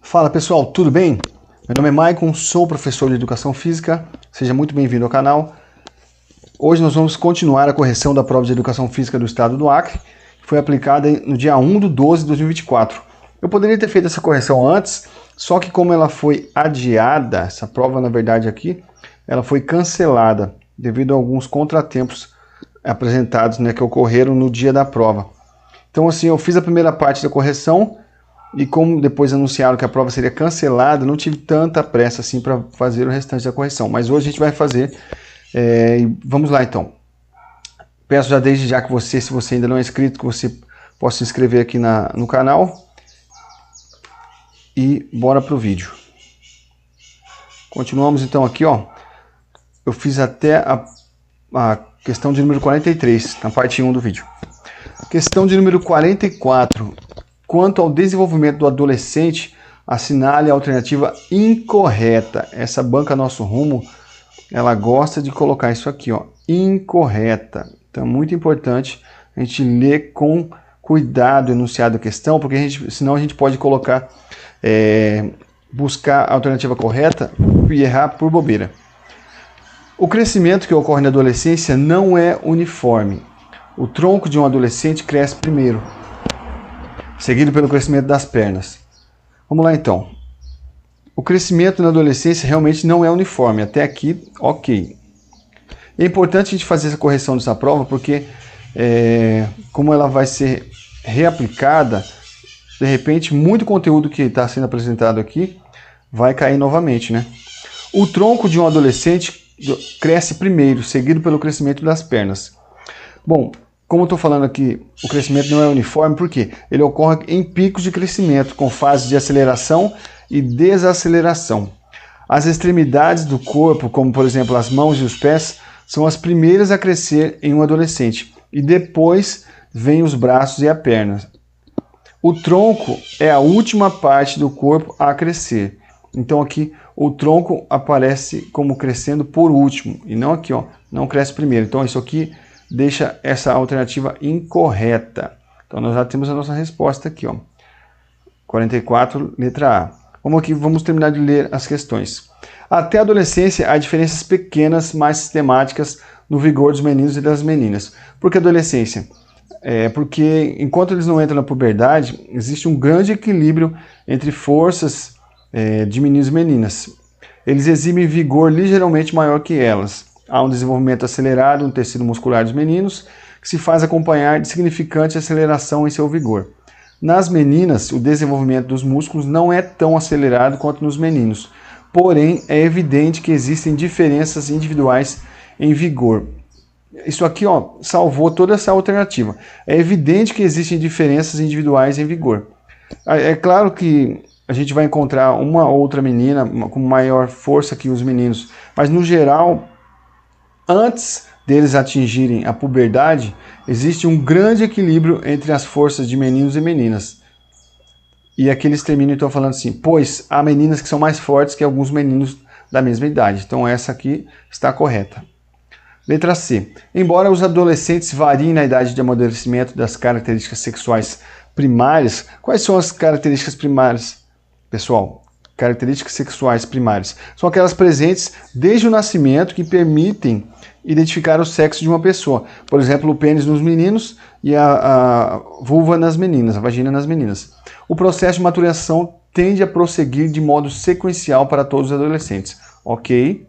Fala pessoal, tudo bem? Meu nome é Maicon, sou professor de Educação Física, seja muito bem-vindo ao canal. Hoje nós vamos continuar a correção da prova de Educação Física do Estado do Acre, que foi aplicada no dia 1/12/2024. Eu poderia ter feito essa correção antes, só que como ela foi adiada, essa prova na verdade aqui, ela foi cancelada devido a alguns contratempos apresentados, que ocorreram no dia da prova. Então assim, eu fiz a primeira parte da correção, e como depois anunciaram que a prova seria cancelada, não tive tanta pressa assim para fazer o restante da correção. Mas hoje a gente vai fazer. Vamos lá então. Peço já desde já que você, se você ainda não é inscrito, que você possa se inscrever aqui no canal. E bora pro vídeo. Continuamos então aqui, ó. Eu fiz até a questão de número 43, na parte 1 do vídeo. Questão de número 44. Quanto ao desenvolvimento do adolescente, assinale a alternativa incorreta. Essa banca Nosso Rumo, ela gosta de colocar isso aqui, ó, incorreta. Então é muito importante a gente ler com cuidado o enunciado da questão, porque senão a gente pode colocar, buscar a alternativa correta e errar por bobeira. O crescimento que ocorre na adolescência não é uniforme. O tronco de um adolescente cresce primeiro, seguido pelo crescimento das pernas. Vamos lá então. O crescimento na adolescência realmente não é uniforme. Até aqui, ok. É importante a gente fazer essa correção dessa prova, porque como ela vai ser reaplicada, de repente muito conteúdo que está sendo apresentado aqui vai cair novamente, né? O tronco de um adolescente cresce primeiro, seguido pelo crescimento das pernas. Bom, como eu estou falando aqui, o crescimento não é uniforme, por quê? Ele ocorre em picos de crescimento, com fases de aceleração e desaceleração. As extremidades do corpo, como por exemplo as mãos e os pés, são as primeiras a crescer em um adolescente, e depois vêm os braços e a perna. O tronco é a última parte do corpo a crescer. Então aqui o tronco aparece como crescendo por último, e não aqui, ó, não cresce primeiro. Então isso aqui deixa essa alternativa incorreta. Então nós já temos a nossa resposta aqui, ó. 44, letra A. Vamos terminar de ler as questões. Até a adolescência há diferenças pequenas, mais sistemáticas no vigor dos meninos e das meninas. Por que adolescência? Porque enquanto eles não entram na puberdade, existe um grande equilíbrio entre forças de meninos e meninas. Eles exibem vigor ligeiramente maior que elas. Há um desenvolvimento acelerado no tecido muscular dos meninos, que se faz acompanhar de significante aceleração em seu vigor. Nas meninas, o desenvolvimento dos músculos não é tão acelerado quanto nos meninos, porém é evidente que existem diferenças individuais em vigor. Isso aqui, ó, salvou toda essa alternativa. É evidente que existem diferenças individuais em vigor. É claro que a gente vai encontrar uma outra menina com maior força que os meninos, mas no geral, antes deles atingirem a puberdade, existe um grande equilíbrio entre as forças de meninos e meninas. E aqui eles terminam então falando assim, pois há meninas que são mais fortes que alguns meninos da mesma idade. Então essa aqui está correta. Letra C. Embora os adolescentes variem na idade de amadurecimento das características sexuais primárias, quais são as características primárias, pessoal? Características sexuais primárias são aquelas presentes desde o nascimento que permitem identificar o sexo de uma pessoa. Por exemplo, o pênis nos meninos e a vulva nas meninas, a vagina nas meninas. O processo de maturação tende a prosseguir de modo sequencial para todos os adolescentes. Ok?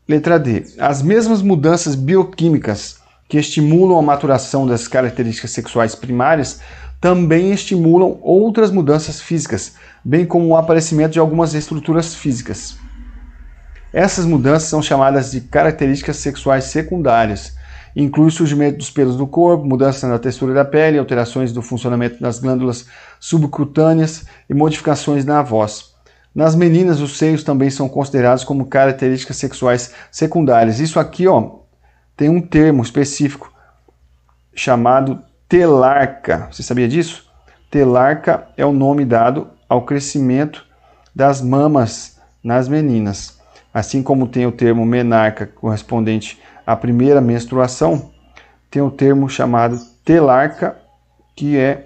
Letra D. As mesmas mudanças bioquímicas que estimulam a maturação das características sexuais primárias também estimulam outras mudanças físicas, bem como o aparecimento de algumas estruturas físicas. Essas mudanças são chamadas de características sexuais secundárias. Inclui o surgimento dos pelos do corpo, mudanças na textura da pele, alterações do funcionamento das glândulas subcutâneas e modificações na voz. Nas meninas, os seios também são considerados como características sexuais secundárias. Isso aqui, ó, tem um termo específico chamado telarca. Você sabia disso? Telarca é o nome dado ao crescimento das mamas nas meninas. Assim como tem o termo menarca correspondente à primeira menstruação, tem o termo chamado telarca, que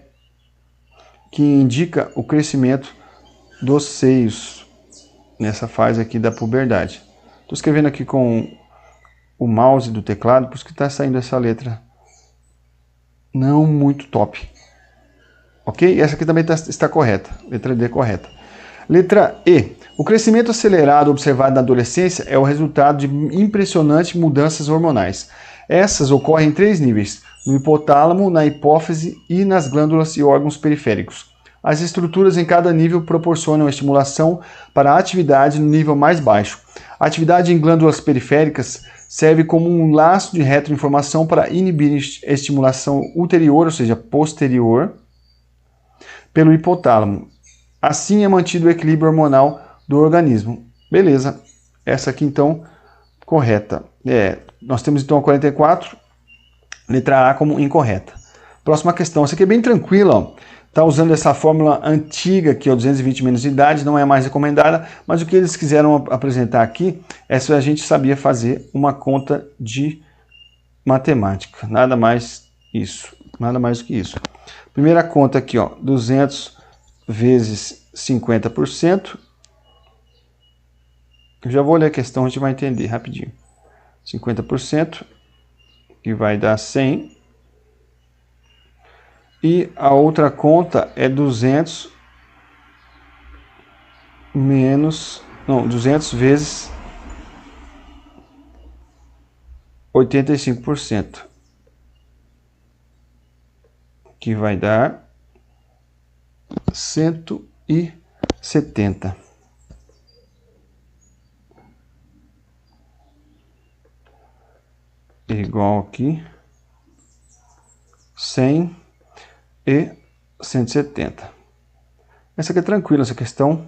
indica o crescimento dos seios, nessa fase aqui da puberdade. Estou escrevendo aqui com o mouse do teclado, por isso que está saindo essa letra não muito top. Ok? Essa aqui também está correta. Letra D correta. Letra E. O crescimento acelerado observado na adolescência é o resultado de impressionantes mudanças hormonais. Essas ocorrem em 3 níveis: no hipotálamo, na hipófise e nas glândulas e órgãos periféricos. As estruturas em cada nível proporcionam estimulação para a atividade no nível mais baixo. A atividade em glândulas periféricas serve como um laço de retroinformação para inibir a estimulação ulterior, ou seja, posterior, pelo hipotálamo. Assim é mantido o equilíbrio hormonal do organismo. Beleza. Essa aqui então, correta. Nós temos então a 44, letra A como incorreta. Próxima questão. Essa aqui é bem tranquila. Está usando essa fórmula antiga aqui, 220 menos idade, não é mais recomendada, mas o que eles quiseram apresentar aqui é se a gente sabia fazer uma conta de matemática. Nada mais isso. Nada mais do que isso. Primeira conta aqui, ó, 200 vezes 50%. Eu já vou ler a questão, a gente vai entender rapidinho. 50%, que vai dar 100. E a outra conta é 200 vezes 85%, que vai dar 170. Igual aqui 100 e 170. Essa aqui é tranquila, essa questão.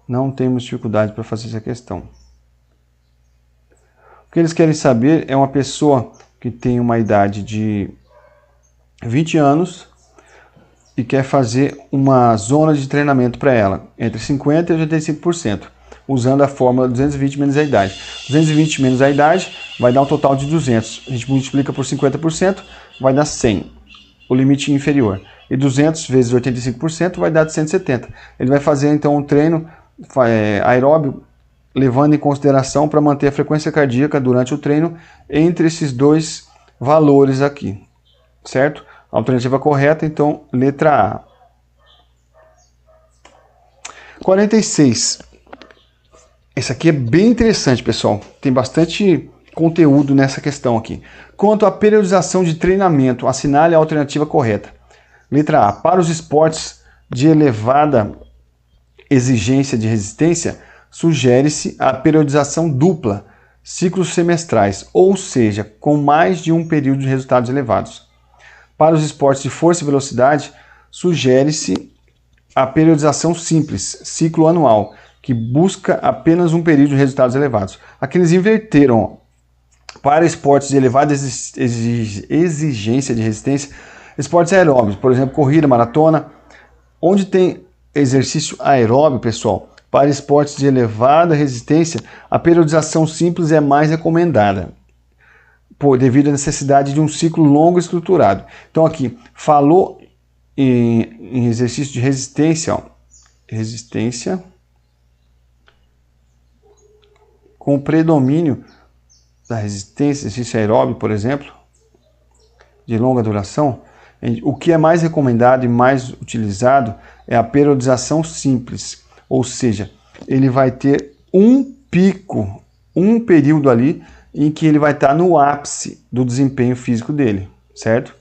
Não temos dificuldade para fazer essa questão. O que eles querem saber é uma pessoa que tem uma idade de 20 anos e quer fazer uma zona de treinamento para ela, entre 50% e 85%, usando a fórmula 220 menos a idade. 220 menos a idade vai dar um total de 200. A gente multiplica por 50%, vai dar 100. O limite inferior. E 200 vezes 85% vai dar de 170. Ele vai fazer então um treino aeróbio, levando em consideração para manter a frequência cardíaca durante o treino entre esses dois valores aqui. Certo? A alternativa correta, então, letra A. 46. Esse aqui é bem interessante, pessoal. Tem bastante conteúdo nessa questão aqui. Quanto à periodização de treinamento, assinale a alternativa correta. Letra A. Para os esportes de elevada exigência de resistência, sugere-se a periodização dupla, ciclos semestrais, ou seja, com mais de um período de resultados elevados. Para os esportes de força e velocidade, sugere-se a periodização simples, ciclo anual, que busca apenas um período de resultados elevados. Aqui eles inverteram, ó. Para esportes de elevada exigência de resistência, esportes aeróbicos, por exemplo, corrida, maratona, onde tem exercício aeróbio, pessoal, para esportes de elevada resistência, a periodização simples é mais recomendada, devido à necessidade de um ciclo longo e estruturado. Então aqui, falou em exercício de resistência, ó, resistência com predomínio da resistência, exercício aeróbio, por exemplo, de longa duração, o que é mais recomendado e mais utilizado é a periodização simples, ou seja, ele vai ter um pico, um período ali em que ele vai estar no ápice do desempenho físico dele, certo?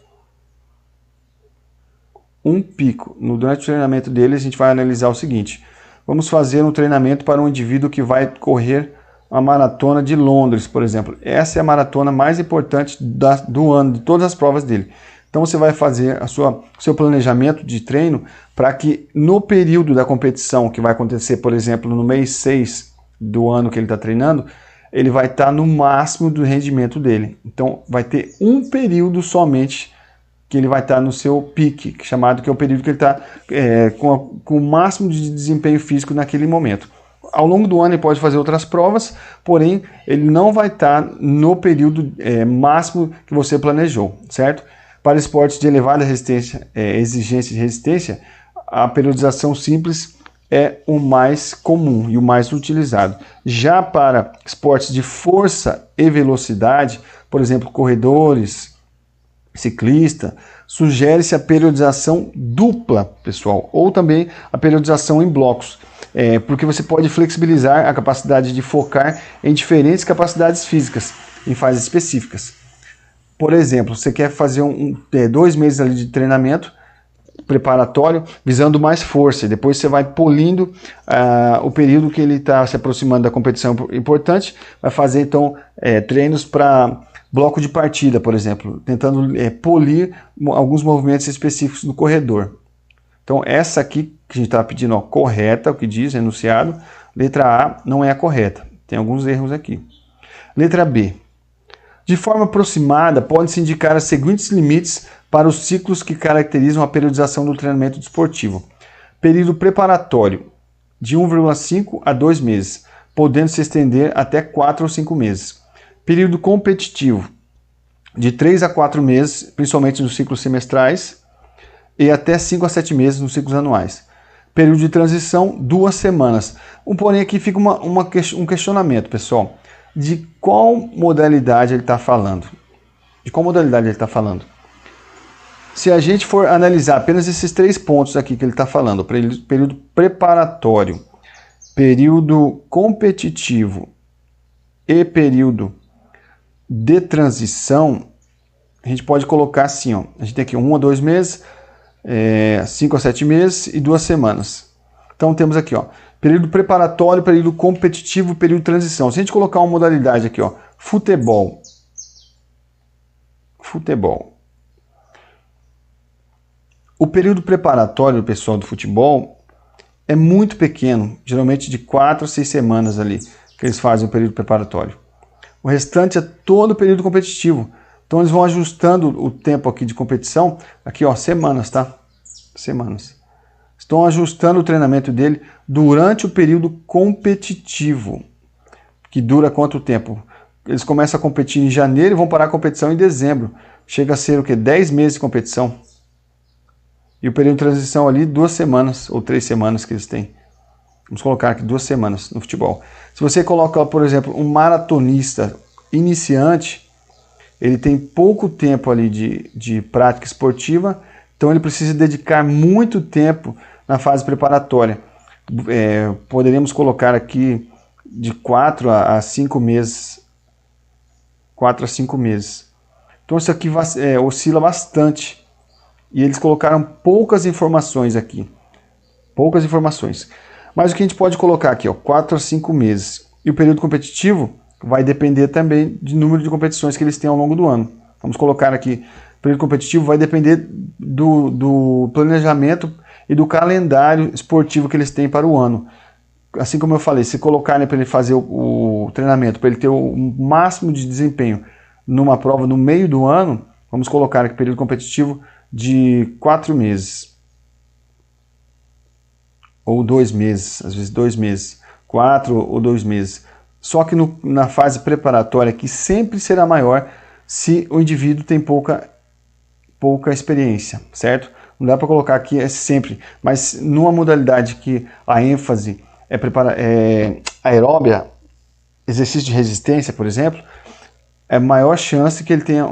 Um pico. Durante o treinamento dele, a gente vai analisar o seguinte: vamos fazer um treinamento para um indivíduo que vai correr a maratona de Londres, por exemplo. Essa é a maratona mais importante do ano, de todas as provas dele. Então você vai fazer seu planejamento de treino para que no período da competição, que vai acontecer, por exemplo, no mês 6 do ano que ele está treinando, ele vai estar no máximo do rendimento dele. Então vai ter um período somente que ele vai estar no seu pique, chamado que é o período que ele está com o máximo de desempenho físico naquele momento. Ao longo do ano ele pode fazer outras provas, porém ele não vai estar no período máximo que você planejou, certo? Para esportes de elevada resistência, exigência de resistência, a periodização simples é o mais comum e o mais utilizado. Já para esportes de força e velocidade, por exemplo, corredores, ciclista, sugere-se a periodização dupla, pessoal, ou também a periodização em blocos, porque você pode flexibilizar a capacidade de focar em diferentes capacidades físicas, em fases específicas. Por exemplo, você quer fazer 2 meses ali de treinamento preparatório, visando mais força, e depois você vai polindo o período que ele está se aproximando da competição importante, vai fazer então treinos para bloco de partida, por exemplo, tentando polir alguns movimentos específicos no corredor. Então essa aqui que a gente está pedindo, ó, correta, o que diz, enunciado, letra A não é a correta, tem alguns erros aqui. Letra B. De forma aproximada, pode-se indicar os seguintes limites para os ciclos que caracterizam a periodização do treinamento desportivo. Período preparatório, de 1,5 a 2 meses, podendo se estender até 4 ou 5 meses. Período competitivo, de 3 a 4 meses, principalmente nos ciclos semestrais, e até 5 a 7 meses nos ciclos anuais. Período de transição, 2 semanas. Porém, aqui fica um questionamento, pessoal. De qual modalidade ele está falando? De qual modalidade ele está falando? Se a gente for analisar apenas esses 3 pontos aqui que ele está falando, período preparatório, período competitivo e período de transição, a gente pode colocar assim, ó, a gente tem aqui 1 a 2 meses, 5 a 7 meses e 2 semanas. Então temos aqui, ó, período preparatório, período competitivo, período de transição. Se a gente colocar uma modalidade aqui, ó, futebol. O período preparatório, pessoal, do futebol é muito pequeno, geralmente de 4 a 6 semanas ali que eles fazem o período preparatório. O restante é todo o período competitivo. Então eles vão ajustando o tempo aqui de competição, aqui ó, semanas, tá? Semanas. Estão ajustando o treinamento dele durante o período competitivo, que dura quanto tempo? Eles começam a competir em janeiro e vão parar a competição em dezembro. Chega a ser o quê? 10 meses de competição. E o período de transição ali, 2 semanas ou 3 semanas que eles têm. Vamos colocar aqui 2 semanas no futebol. Se você coloca, por exemplo, um maratonista iniciante, ele tem pouco tempo ali de prática esportiva, então ele precisa dedicar muito tempo na fase preparatória. Poderíamos colocar aqui de 4 a 5 meses. 4 a 5 meses. Então isso aqui oscila bastante. E eles colocaram poucas informações aqui. Poucas informações. Mas o que a gente pode colocar aqui, ó, 4 a 5 meses. E o período competitivo vai depender também do número de competições que eles têm ao longo do ano. Vamos colocar aqui, o período competitivo vai depender do planejamento e do calendário esportivo que eles têm para o ano. Assim como eu falei, se colocarem para ele fazer o treinamento, para ele ter o máximo de desempenho numa prova no meio do ano, vamos colocar aqui período competitivo de 4 meses. Ou 2 meses, às vezes 2 meses. 4 ou 2 meses. Só que na fase preparatória, que sempre será maior se o indivíduo tem pouca experiência, certo? Não dá para colocar aqui sempre, mas numa modalidade que a ênfase é aeróbia, exercício de resistência, por exemplo, é maior chance que ele tenha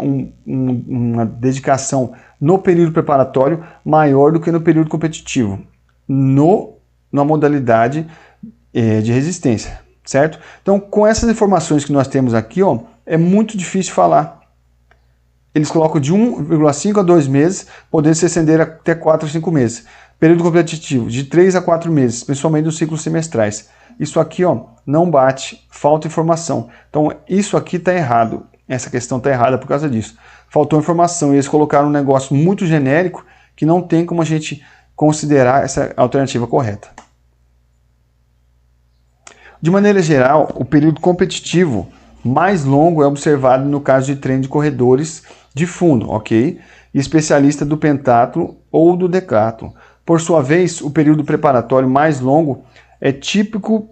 uma dedicação no período preparatório maior do que no período competitivo, na modalidade de resistência, certo? Então, com essas informações que nós temos aqui, ó, é muito difícil falar. Eles colocam de 1,5 a 2 meses, podendo se estender até 4 a 5 meses. Período competitivo, de 3 a 4 meses, principalmente nos ciclos semestrais. Isso aqui, ó, não bate, falta informação. Então, isso aqui está errado. Essa questão está errada por causa disso. Faltou informação e eles colocaram um negócio muito genérico que não tem como a gente considerar essa alternativa correta. De maneira geral, o período competitivo mais longo é observado no caso de treino de corredores de fundo, ok? E especialista do pentatlo ou do decatlo. Por sua vez, o período preparatório mais longo é típico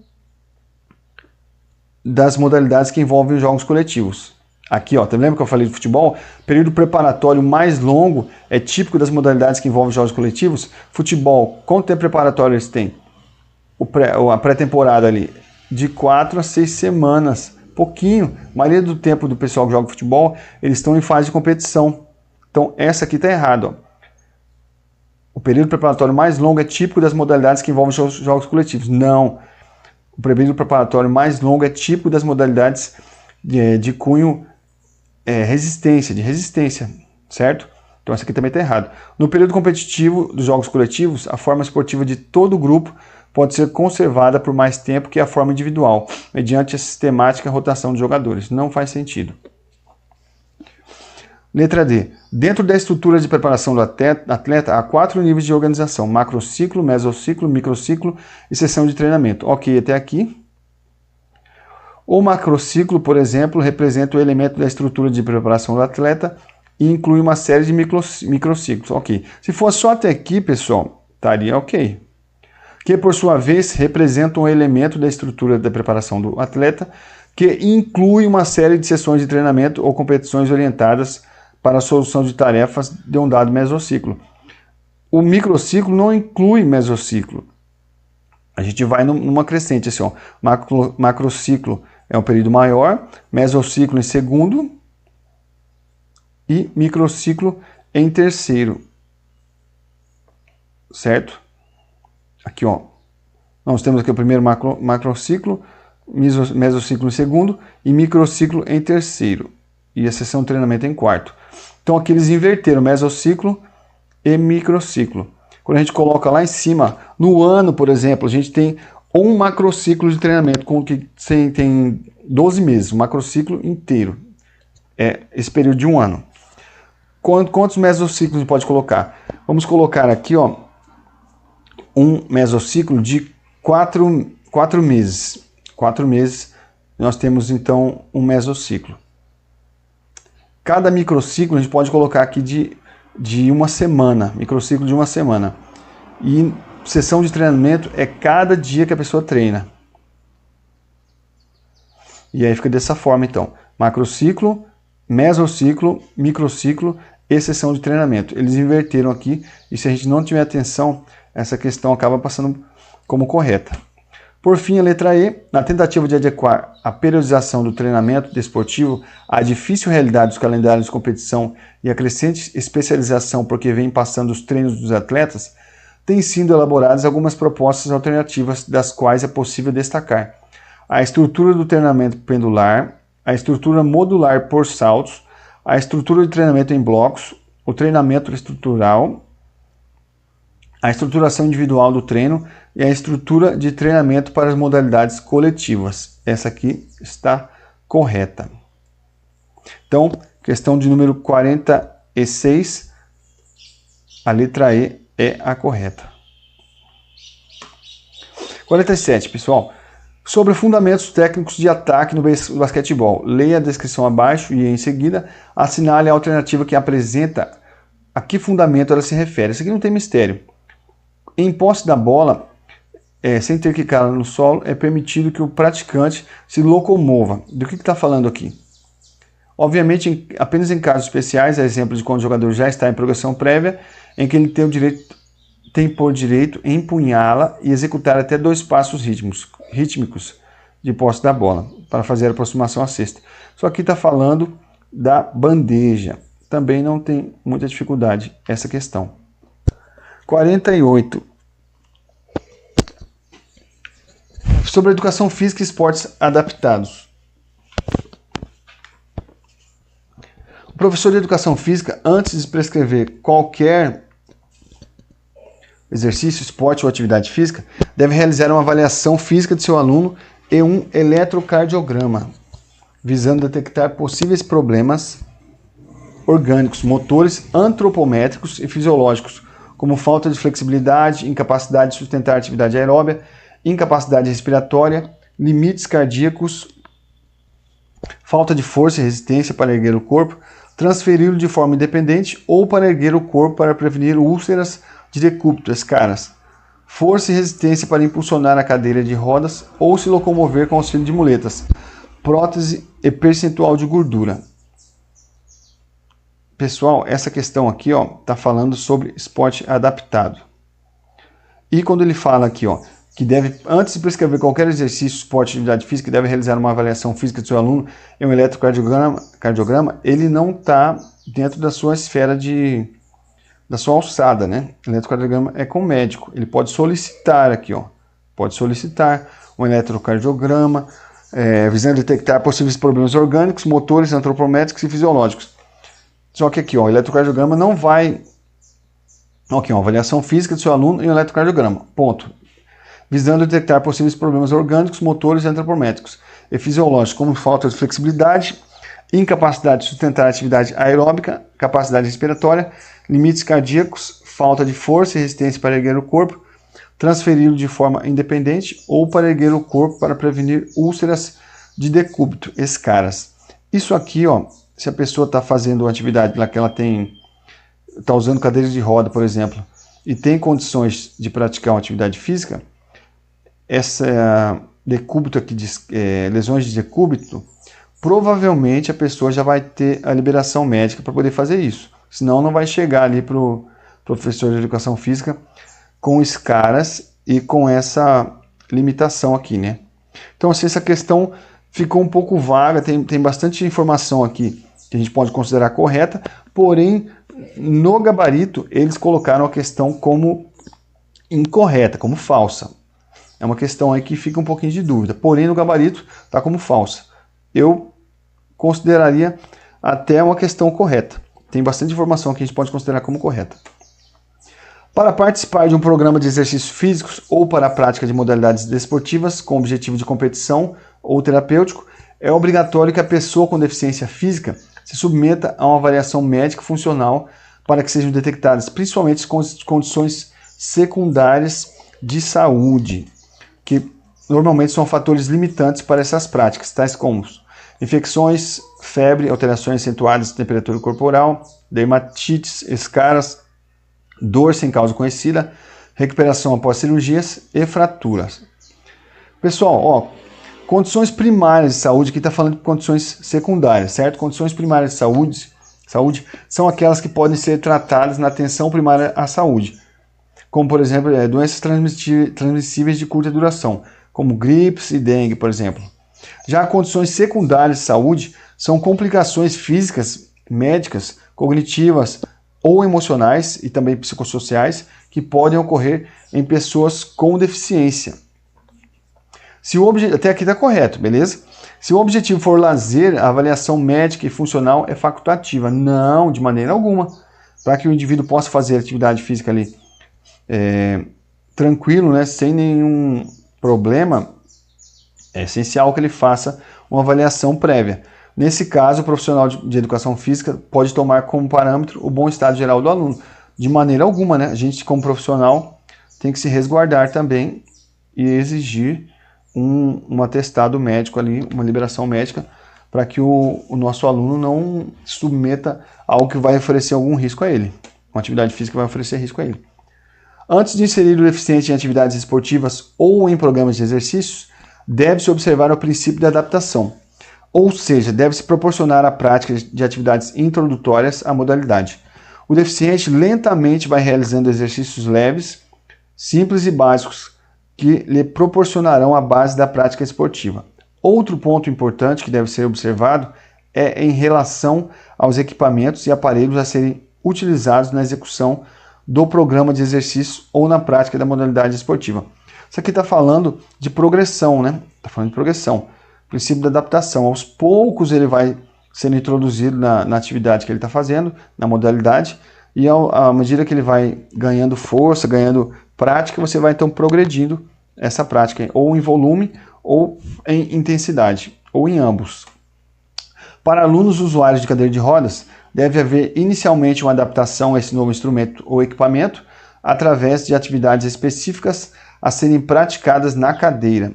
das modalidades que envolvem jogos coletivos. Aqui, ó, lembra que eu falei de futebol? Período preparatório mais longo é típico das modalidades que envolvem jogos coletivos. Futebol, quanto tempo preparatório eles têm? A pré-temporada ali, de 4 a 6 semanas. Pouquinho. A maioria do tempo do pessoal que joga futebol, eles estão em fase de competição. Então, essa aqui está errada, ó. O período preparatório mais longo é típico das modalidades que envolvem jogos coletivos. Não. O período preparatório mais longo é típico das modalidades de cunho de resistência, certo? Então essa aqui também está errado. No período competitivo dos jogos coletivos, a forma esportiva de todo o grupo pode ser conservada por mais tempo que a forma individual, mediante a sistemática rotação de jogadores. Não faz sentido. Letra D. Dentro da estrutura de preparação do atleta, há 4 níveis de organização: macrociclo, mesociclo, microciclo e sessão de treinamento. Ok, até aqui. O macrociclo, por exemplo, representa o elemento da estrutura de preparação do atleta e inclui uma série de microciclos. Ok. Se for só até aqui, pessoal, estaria ok. Que, por sua vez, representam um elemento da estrutura da preparação do atleta que inclui uma série de sessões de treinamento ou competições orientadas para a solução de tarefas de um dado mesociclo. O microciclo não inclui mesociclo. A gente vai numa crescente, assim, ó. Macrociclo é um período maior, mesociclo em segundo e microciclo em terceiro. Certo? Aqui, ó. Nós temos aqui o primeiro macrociclo, mesociclo em segundo e microciclo em terceiro. E a sessão de treinamento em quarto. Então aqui eles inverteram mesociclo e microciclo. Quando a gente coloca lá em cima, no ano, por exemplo, a gente tem um macrociclo de treinamento com que tem 12 meses, um macrociclo inteiro. É esse período de um ano. Quantos mesociclos a gente pode colocar? Vamos colocar aqui, ó, um mesociclo de 4 meses. 4 meses, nós temos então um mesociclo. Cada microciclo a gente pode colocar aqui de uma semana, microciclo de uma semana. E sessão de treinamento é cada dia que a pessoa treina. E aí fica dessa forma então, macrociclo, mesociclo, microciclo e sessão de treinamento. Eles inverteram aqui e se a gente não tiver atenção, essa questão acaba passando como correta. Por fim, a letra E, na tentativa de adequar a periodização do treinamento desportivo à difícil realidade dos calendários de competição e a crescente especialização por que vem passando os treinos dos atletas, têm sido elaboradas algumas propostas alternativas das quais é possível destacar: a estrutura do treinamento pendular, a estrutura modular por saltos, a estrutura de treinamento em blocos, o treinamento estrutural, a estruturação individual do treino e a estrutura de treinamento para as modalidades coletivas. Essa aqui está correta. Então, questão de número 46, a letra E é a correta. 47, pessoal. Sobre fundamentos técnicos de ataque no basquetebol. Leia a descrição abaixo e, em seguida, assinale a alternativa que apresenta a que fundamento ela se refere. Isso aqui não tem mistério. Em posse da bola, sem ter que cair no solo, é permitido que o praticante se locomova. Do que está falando aqui? Obviamente, apenas em casos especiais, a exemplo de quando o jogador já está em progressão prévia, em que ele tem por direito empunhá-la e executar até 2 passos rítmicos de posse da bola, para fazer a aproximação à cesta. Só que está falando da bandeja. Também não tem muita dificuldade essa questão. 48. Sobre educação física e esportes adaptados. O professor de educação física, antes de prescrever qualquer exercício, esporte ou atividade física, deve realizar uma avaliação física de seu aluno e um eletrocardiograma, visando detectar possíveis problemas orgânicos, motores, antropométricos e fisiológicos, como falta de flexibilidade, incapacidade de sustentar atividade aeróbia, incapacidade respiratória, limites cardíacos, falta de força e resistência para erguer o corpo, transferi-lo de forma independente ou para erguer o corpo para prevenir úlceras de decúbito, escaras, força e resistência para impulsionar a cadeira de rodas ou se locomover com auxílio de muletas, prótese e percentual de gordura. pessoal, essa questão aqui, ó, tá falando sobre esporte adaptado. E quando ele fala aqui, ó, que deve, antes de prescrever qualquer exercício, esporte, atividade física, deve realizar uma avaliação física do seu aluno em um eletrocardiograma, ele não está dentro da sua esfera da sua alçada, né? O eletrocardiograma é com o médico. Ele pode solicitar aqui, ó, pode solicitar um eletrocardiograma, visando detectar possíveis problemas orgânicos, motores, antropométricos e fisiológicos. Só que aqui, ó, o eletrocardiograma não vai... Aqui, ó, avaliação física do seu aluno em um eletrocardiograma, ponto. Visando detectar possíveis problemas orgânicos, motores e antropométricos e fisiológicos, como falta de flexibilidade, incapacidade de sustentar a atividade aeróbica, capacidade respiratória, limites cardíacos, falta de força e resistência para erguer o corpo, transferi-lo de forma independente ou para erguer o corpo para prevenir úlceras de decúbito, escaras. Isso aqui, ó, se a pessoa está fazendo uma atividade lá que ela está usando cadeira de roda, por exemplo, e tem condições de praticar uma atividade física, essa decúbito aqui, lesões de decúbito, provavelmente a pessoa já vai ter a liberação médica para poder fazer isso. Senão não vai chegar ali para o professor de educação física com escaras e com essa limitação aqui, né? Então, assim, essa questão ficou um pouco vaga, tem bastante informação aqui que a gente pode considerar correta, porém, no gabarito, eles colocaram a questão como incorreta, como falsa. É uma questão aí que fica um pouquinho de dúvida, porém no gabarito está como falsa. Eu consideraria até uma questão correta. Tem bastante informação que a gente pode considerar como correta. Para participar de um programa de exercícios físicos ou para a prática de modalidades desportivas com objetivo de competição ou terapêutico, é obrigatório que a pessoa com deficiência física se submeta a uma avaliação médica funcional para que sejam detectadas principalmente condições secundárias de saúde, que normalmente são fatores limitantes para essas práticas, tais como infecções, febre, alterações acentuadas de temperatura corporal, dermatites, escaras, dor sem causa conhecida, recuperação após cirurgias e fraturas. Pessoal, ó, condições primárias de saúde, aqui está falando de condições secundárias, certo? Condições primárias de saúde são aquelas que podem ser tratadas na atenção primária à saúde, como, por exemplo, doenças transmissíveis de curta duração, como gripes e dengue, por exemplo. Já condições secundárias de saúde são complicações físicas, médicas, cognitivas ou emocionais e também psicossociais que podem ocorrer em pessoas com deficiência. Até aqui está correto, beleza? Se o objetivo for lazer, a avaliação médica e funcional é facultativa. Não, de maneira alguma. Para que o indivíduo possa fazer atividade física ali tranquilo, né, sem nenhum problema, é essencial que ele faça uma avaliação prévia. Nesse caso, o profissional de educação física pode tomar como parâmetro o bom estado geral do aluno. De maneira alguma, né, a gente como profissional tem que se resguardar também e exigir um atestado médico ali, uma liberação médica, para que o nosso aluno não se submeta a algo que vai oferecer algum risco a ele. Uma atividade física vai oferecer risco a ele. Antes de inserir o deficiente em atividades esportivas ou em programas de exercícios, deve-se observar o princípio de adaptação, ou seja, deve-se proporcionar a prática de atividades introdutórias à modalidade. O deficiente lentamente vai realizando exercícios leves, simples e básicos que lhe proporcionarão a base da prática esportiva. Outro ponto importante que deve ser observado é em relação aos equipamentos e aparelhos a serem utilizados na execução do programa de exercício ou na prática da modalidade esportiva. Isso aqui está falando de progressão, né? Está falando de progressão. Princípio da adaptação. Aos poucos ele vai sendo introduzido na atividade que ele está fazendo, na modalidade, e à medida que ele vai ganhando força, ganhando prática, você vai então progredindo essa prática, ou em volume, ou em intensidade, ou em ambos. Para alunos usuários de cadeira de rodas, deve haver inicialmente uma adaptação a esse novo instrumento ou equipamento através de atividades específicas a serem praticadas na cadeira.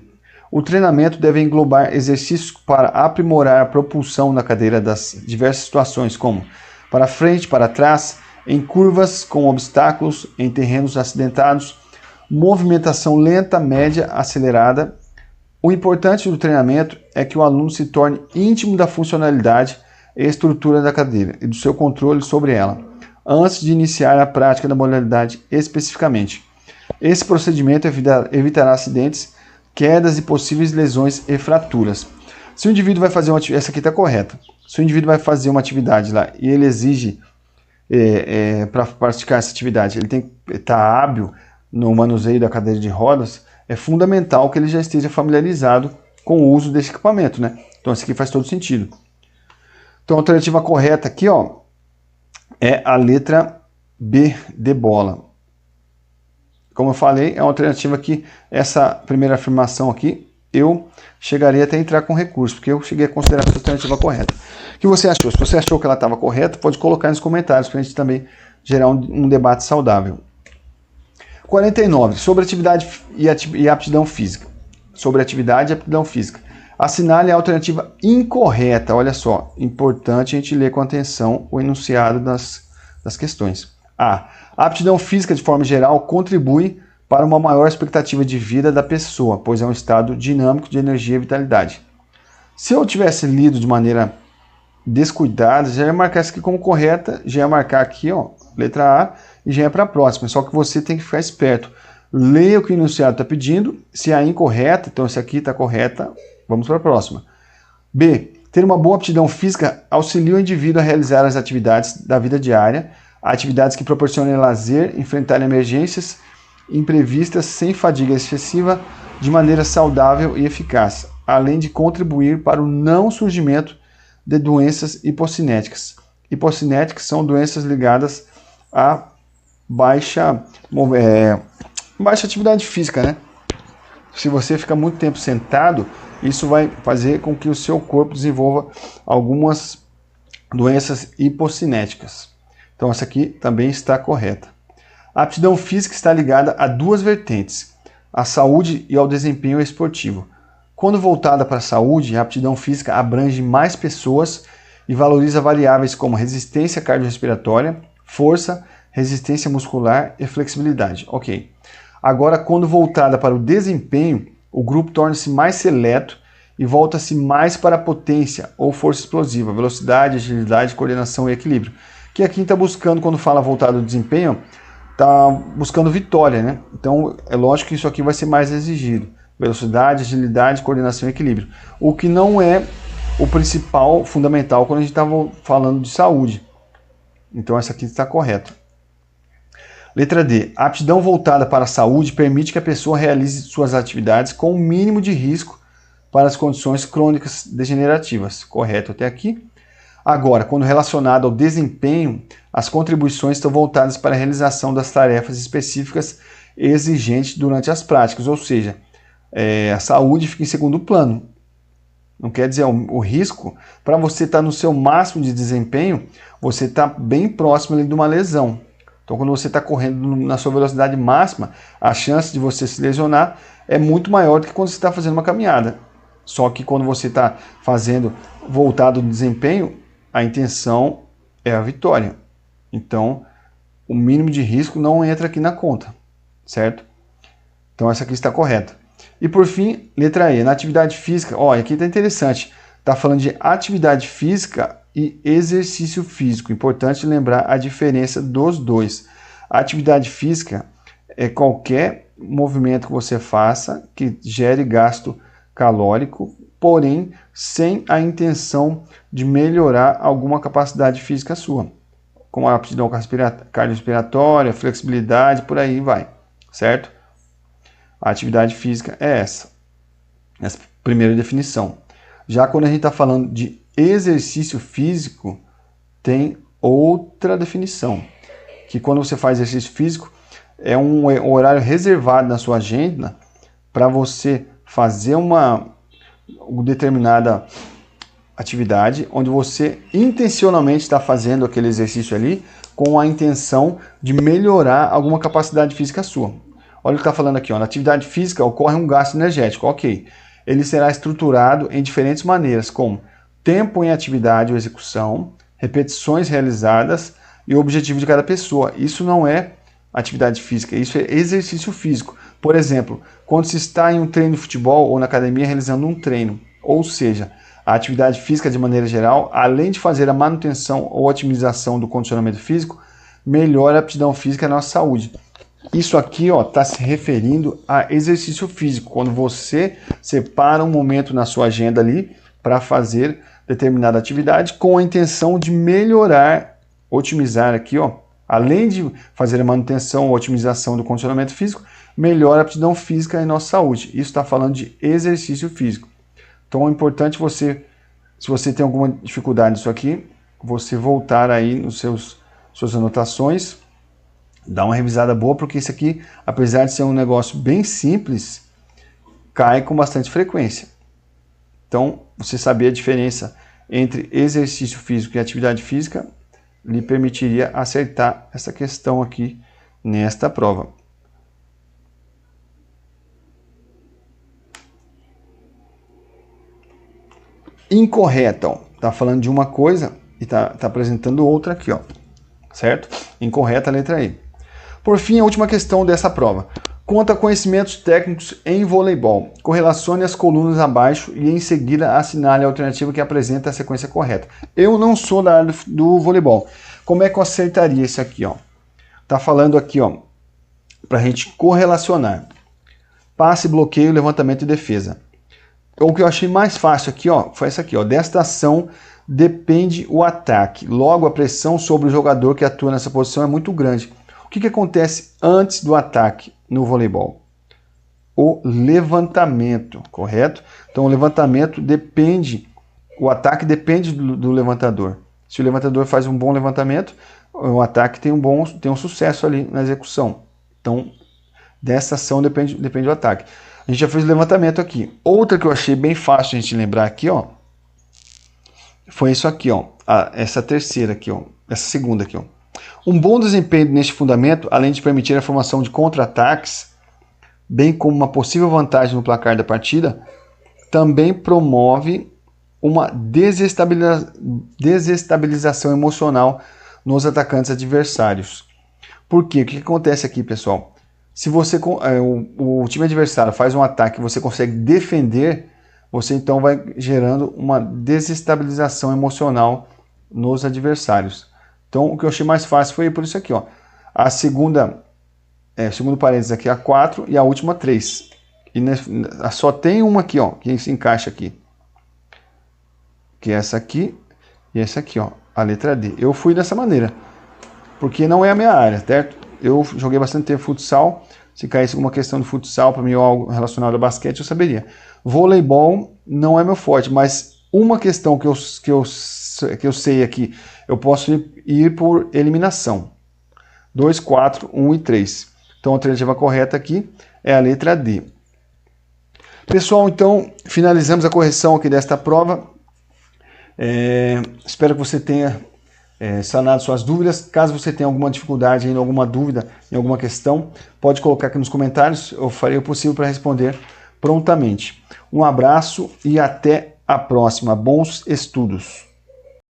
O treinamento deve englobar exercícios para aprimorar a propulsão na cadeira das diversas situações, como para frente, para trás, em curvas com obstáculos, em terrenos acidentados, movimentação lenta, média, acelerada. O importante do treinamento é que o aluno se torne íntimo da funcionalidade e estrutura da cadeira e do seu controle sobre ela, antes de iniciar a prática da modalidade especificamente. Esse procedimento evitará acidentes, quedas e possíveis lesões e fraturas. Se o indivíduo vai fazer essa aqui está correta. Se o indivíduo vai fazer uma atividade lá e ele exige para praticar essa atividade, ele tem que estar hábil no manuseio da cadeira de rodas, é fundamental que ele já esteja familiarizado com o uso desse equipamento, né? Então isso aqui faz todo sentido. Então a alternativa correta aqui, ó, é a letra B de bola. Como eu falei, é uma alternativa que essa primeira afirmação aqui eu chegaria até a entrar com recurso, porque eu cheguei a considerar essa alternativa correta. O que você achou? Se você achou que ela estava correta, pode colocar nos comentários para a gente também gerar um debate saudável. 49. Sobre atividade e aptidão física. Sobre atividade e aptidão física. Assinale a alternativa incorreta. Olha só, importante a gente ler com atenção o enunciado das questões. A aptidão física, de forma geral, contribui para uma maior expectativa de vida da pessoa, pois é um estado dinâmico de energia e vitalidade. Se eu tivesse lido de maneira descuidada, já ia marcar isso aqui como correta, já ia marcar aqui, ó, letra A, e já é para a próxima. Só que você tem que ficar esperto. Leia o que o enunciado está pedindo. Se é incorreta, então esse aqui está correta, vamos para a próxima. B. Ter uma boa aptidão física auxilia o indivíduo a realizar as atividades da vida diária, atividades que proporcionem lazer, enfrentar emergências imprevistas sem fadiga excessiva, de maneira saudável e eficaz, além de contribuir para o não surgimento de doenças hipocinéticas. Hipocinéticas são doenças ligadas a baixa atividade física, né? Se você fica muito tempo sentado, isso vai fazer com que o seu corpo desenvolva algumas doenças hipocinéticas. Então essa aqui também está correta. A aptidão física está ligada a duas vertentes, à saúde e ao desempenho esportivo. Quando voltada para a saúde, a aptidão física abrange mais pessoas e valoriza variáveis como resistência cardiorrespiratória, força, resistência muscular e flexibilidade. Ok. Agora, quando voltada para o desempenho, o grupo torna-se mais seleto e volta-se mais para a potência ou força explosiva, velocidade, agilidade, coordenação e equilíbrio. Que aqui está buscando, quando fala voltado ao desempenho, está buscando vitória, né? Então, é lógico que isso aqui vai ser mais exigido. Velocidade, agilidade, coordenação e equilíbrio. O que não é o principal, fundamental, quando a gente estava falando de saúde. Então, essa aqui está correta. Letra D. A aptidão voltada para a saúde permite que a pessoa realize suas atividades com o mínimo de risco para as condições crônicas degenerativas. Correto até aqui. Agora, quando relacionado ao desempenho, as contribuições estão voltadas para a realização das tarefas específicas exigentes durante as práticas, ou seja, a saúde fica em segundo plano. Não quer dizer, o risco, para você estar no seu máximo de desempenho, você está bem próximo ali de uma lesão. Então, quando você está correndo na sua velocidade máxima, a chance de você se lesionar é muito maior do que quando você está fazendo uma caminhada. Só que quando você está fazendo voltado no desempenho, a intenção é a vitória. Então, o mínimo de risco não entra aqui na conta, certo? Então, essa aqui está correta. E por fim, letra E, na atividade física, aqui está interessante, está falando de atividade física e exercício físico. Importante lembrar a diferença dos dois. A atividade física é qualquer movimento que você faça que gere gasto calórico, porém sem a intenção de melhorar alguma capacidade física sua, como a aptidão cardiorrespiratória, flexibilidade, por aí vai, certo? A atividade física é essa primeira definição. Já quando a gente está falando de exercício físico, tem outra definição, que quando você faz exercício físico, é um horário reservado na sua agenda para você fazer uma determinada atividade, onde você intencionalmente está fazendo aquele exercício ali com a intenção de melhorar alguma capacidade física sua. Olha o que está falando aqui, na atividade física ocorre um gasto energético, ok. Ele será estruturado em diferentes maneiras, como tempo em atividade ou execução, repetições realizadas e o objetivo de cada pessoa. Isso não é atividade física, isso é exercício físico. Por exemplo, quando se está em um treino de futebol ou na academia realizando um treino, ou seja, A atividade física, de maneira geral, além de fazer a manutenção ou otimização do condicionamento físico, melhora a aptidão física e a nossa saúde. Isso aqui está se referindo a exercício físico, quando você separa um momento na sua agenda ali para fazer determinada atividade com a intenção de melhorar, otimizar aqui, além de fazer a manutenção ou otimização do condicionamento físico, melhora a aptidão física e nossa saúde. Isso está falando de exercício físico. Então é importante você, se você tem alguma dificuldade nisso aqui, você voltar aí nos suas anotações, dar uma revisada boa, porque isso aqui, apesar de ser um negócio bem simples, cai com bastante frequência. Então, você saber a diferença entre exercício físico e atividade física lhe permitiria acertar essa questão aqui nesta prova. Incorreta, tá falando de uma coisa e tá apresentando outra aqui, certo? Incorreta a letra E. Por fim, a última questão dessa prova. Conta conhecimentos técnicos em voleibol. Correlacione as colunas abaixo e em seguida assinale a alternativa que apresenta a sequência correta. Eu não sou da área do voleibol. Como é que eu acertaria isso aqui, Tá falando aqui, pra gente correlacionar. Passe, bloqueio, levantamento e defesa. O que eu achei mais fácil aqui, foi essa aqui, desta ação depende o ataque. Logo, a pressão sobre o jogador que atua nessa posição é muito grande. O que acontece antes do ataque no voleibol? O levantamento, correto? Então, o levantamento depende, o ataque depende do levantador. Se o levantador faz um bom levantamento, o ataque tem um sucesso ali na execução. Então, dessa ação depende do ataque. A gente já fez o levantamento aqui. Outra que eu achei bem fácil a gente lembrar aqui, foi isso aqui, essa terceira aqui, essa segunda aqui, Um bom desempenho neste fundamento, além de permitir a formação de contra-ataques, bem como uma possível vantagem no placar da partida, também promove uma desestabilização emocional nos atacantes adversários. Por quê? O que acontece aqui, pessoal? Se você, o time adversário faz um ataque e você consegue defender, você então vai gerando uma desestabilização emocional nos adversários. Então, o que eu achei mais fácil foi por isso aqui, A segunda, segundo parênteses aqui, a 4 e a última 3. E só tem uma aqui, que se encaixa aqui. Que é essa aqui e essa aqui, a letra D. Eu fui dessa maneira, porque não é a minha área, certo? Eu joguei bastante tempo futsal. Se caísse alguma questão de futsal para mim ou algo relacionado a basquete, eu saberia. Voleibol não é meu forte, mas uma questão que eu sei aqui, eu posso ir por eliminação. 2, 4, 1 e 3. Então a alternativa correta aqui é a letra D. Pessoal, então finalizamos a correção aqui desta prova. Espero que você tenha sanado suas dúvidas. Caso você tenha alguma dificuldade, alguma dúvida em alguma questão, pode colocar aqui nos comentários. Eu farei o possível para responder prontamente. Um abraço e até a próxima. Bons estudos!